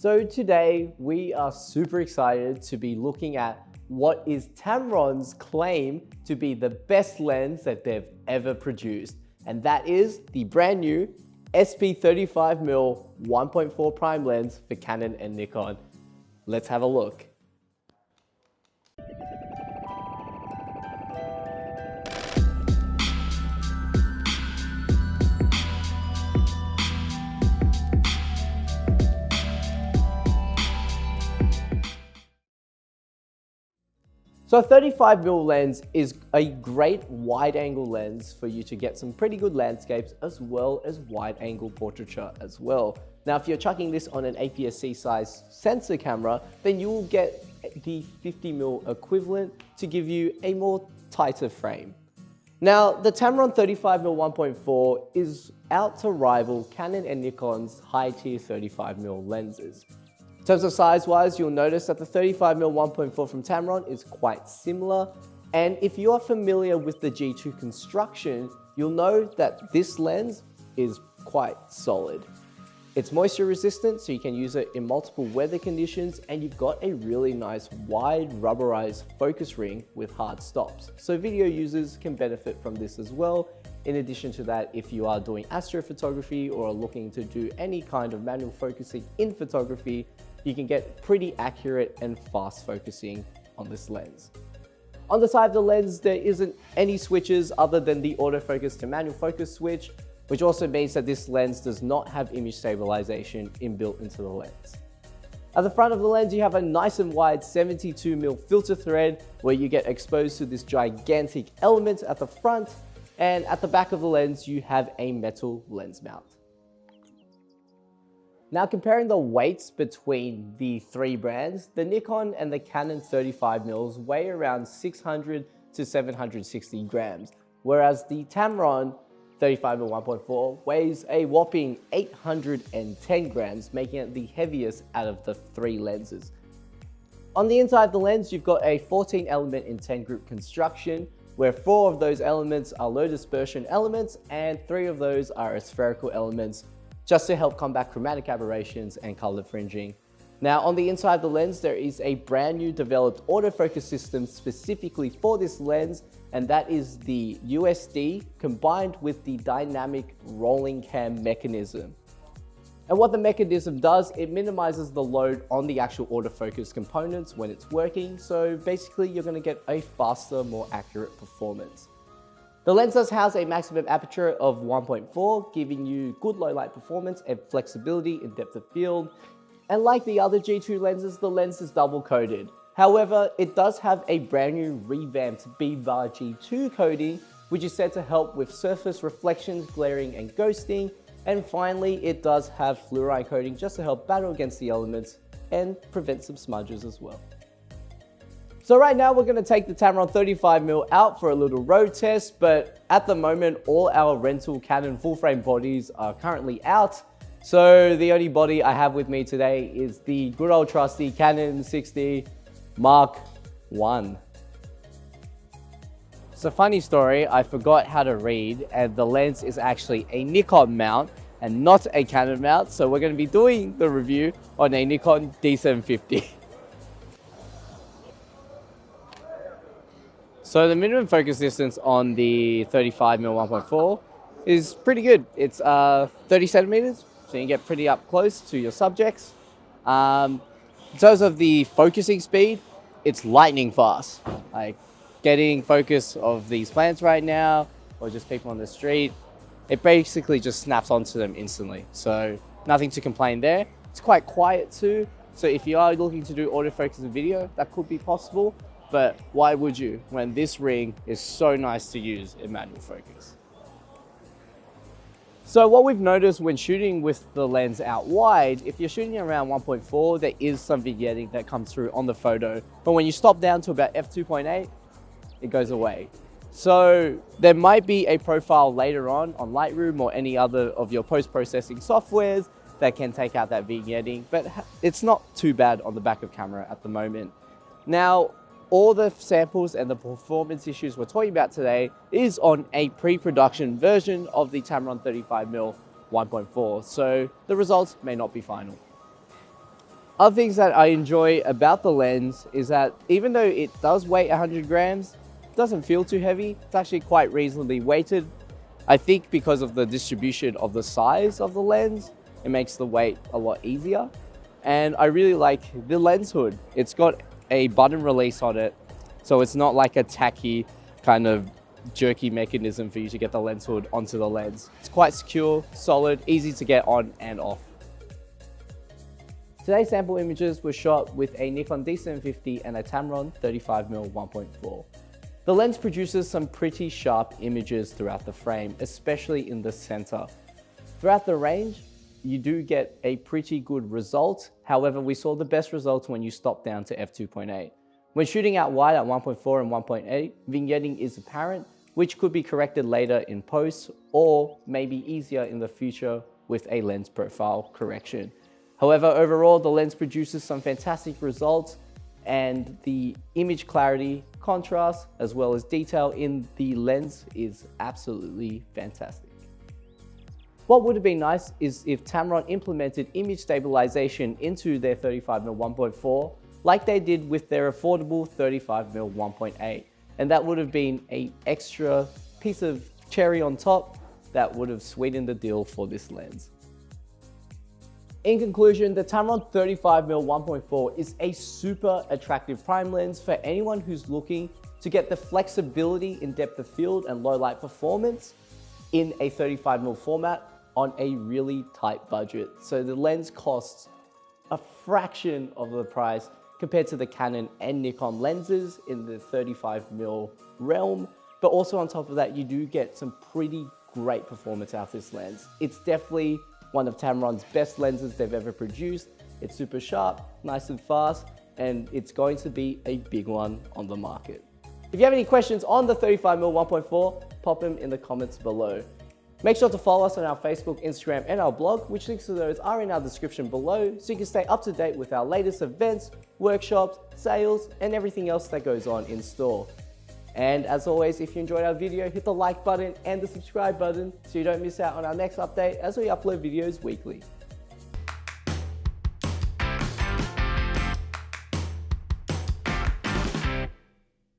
So today we are super excited to be looking at what is Tamron's claim to be the best lens that they've ever produced. And that is the brand new SP35mm 1.4 prime lens for Canon and Nikon. Let's have a look. So a 35mm lens is a great wide-angle lens for you to get some pretty good landscapes as well as wide-angle portraiture as well. Now, if you're chucking this on an APS-C size sensor camera, then you will get the 50mm equivalent to give you a more tighter frame. Now, the Tamron 35mm 1.4 is out to rival Canon and Nikon's high-tier 35mm lenses. In terms of size-wise, you'll notice that the 35mm 1.4 from Tamron is quite similar. And if you are familiar with the G2 construction, you'll know that this lens is quite solid. It's moisture resistant, so you can use it in multiple weather conditions, and you've got a really nice wide rubberized focus ring with hard stops. So video users can benefit from this as well. In addition to that, if you are doing astrophotography or are looking to do any kind of manual focusing in photography, you can get pretty accurate and fast focusing on this lens. On the side of the lens, there isn't any switches other than the autofocus to manual focus switch, which also means that this lens does not have image stabilization inbuilt into the lens. At the front of the lens, you have a nice and wide 72mm filter thread where you get exposed to this gigantic element at the front, and at the back of the lens, you have a metal lens mount. Now, comparing the weights between the three brands, the Nikon and the Canon 35mm weigh around 600 to 760 grams, whereas the Tamron 35mm 1.4 weighs a whopping 810 grams, making it the heaviest out of the three lenses. On the inside of the lens, you've got a 14 element in 10 group construction, where 4 of those elements are low dispersion elements and 3 of those are spherical elements, just to help combat chromatic aberrations and color fringing. Now, on the inside of the lens, there is a brand new developed autofocus system specifically for this lens, and that is the USD combined with the dynamic rolling cam mechanism. And what the mechanism does, it minimizes the load on the actual autofocus components when it's working, so basically you're going to get a faster, more accurate performance. The lens does house a maximum aperture of 1.4, giving you good low light performance and flexibility in depth of field. And like the other G2 lenses, the lens is double coated. However, it does have a brand new revamped B-Bar G2 coating, which is said to help with surface reflections, glaring and ghosting. And finally, it does have fluorine coating just to help battle against the elements and prevent some smudges as well. So right now we're going to take the Tamron 35mm out for a little road test, but at the moment all our rental Canon full frame bodies are currently out. So the only body I have with me today is the good old trusty Canon 60 Mark I. So funny story, I forgot how to read, and the lens is actually a Nikon mount and not a Canon mount. So we're going to be doing the review on a Nikon D750. So the minimum focus distance on the 35mm 1.4 is pretty good. It's 30 centimeters, so you can get pretty up close to your subjects. In terms of the focusing speed, it's lightning fast. Like getting focus of these plants right now, or just people on the street, it basically just snaps onto them instantly. So nothing to complain there. It's quite quiet too. So if you are looking to do autofocus in video, that could be possible. But why would you when this ring is so nice to use in manual focus? So what we've noticed when shooting with the lens out wide, if you're shooting around 1.4, there is some vignetting that comes through on the photo. But when you stop down to about f2.8, it goes away. So there might be a profile later on Lightroom or any other of your post-processing softwares that can take out that vignetting, but it's not too bad on the back of camera at the moment. Now, all the samples and the performance issues we're talking about today is on a pre-production version of the Tamron 35mm 1.4, so the results may not be final. Other things that I enjoy about the lens is that even though it does weigh 100 grams, it doesn't feel too heavy. It's actually quite reasonably weighted. I think because of the distribution of the size of the lens, it makes the weight a lot easier. And I really like the lens hood. It's got a button release on it, so it's not like a tacky kind of jerky mechanism for you to get the lens hood onto the lens. It's quite secure, solid, easy to get on and off. Today's sample images were shot with a Nikon D750 and a Tamron 35mm 1.4. The lens produces some pretty sharp images throughout the frame, especially in the center. Throughout the range, you do get a pretty good result. However, we saw the best results when you stop down to f2.8. When shooting out wide at 1.4 and 1.8, vignetting is apparent, which could be corrected later in post or maybe easier in the future with a lens profile correction. However, overall, the lens produces some fantastic results, and the image clarity, contrast, as well as detail in the lens is absolutely fantastic. What would have been nice is if Tamron implemented image stabilization into their 35mm 1.4 like they did with their affordable 35mm 1.8. And that would have been an extra piece of cherry on top that would have sweetened the deal for this lens. In conclusion, the Tamron 35mm 1.4 is a super attractive prime lens for anyone who's looking to get the flexibility in depth of field and low light performance in a 35mm format on a really tight budget. So the lens costs a fraction of the price compared to the Canon and Nikon lenses in the 35mm realm. But also on top of that, you do get some pretty great performance out of this lens. It's definitely one of Tamron's best lenses they've ever produced. It's super sharp, nice and fast, and it's going to be a big one on the market. If you have any questions on the 35mm 1.4, pop them in the comments below. Make sure to follow us on our Facebook, Instagram, and our blog, which links to those are in our description below, so you can stay up to date with our latest events, workshops, sales, and everything else that goes on in store. And as always, if you enjoyed our video, hit the like button and the subscribe button so you don't miss out on our next update as we upload videos weekly.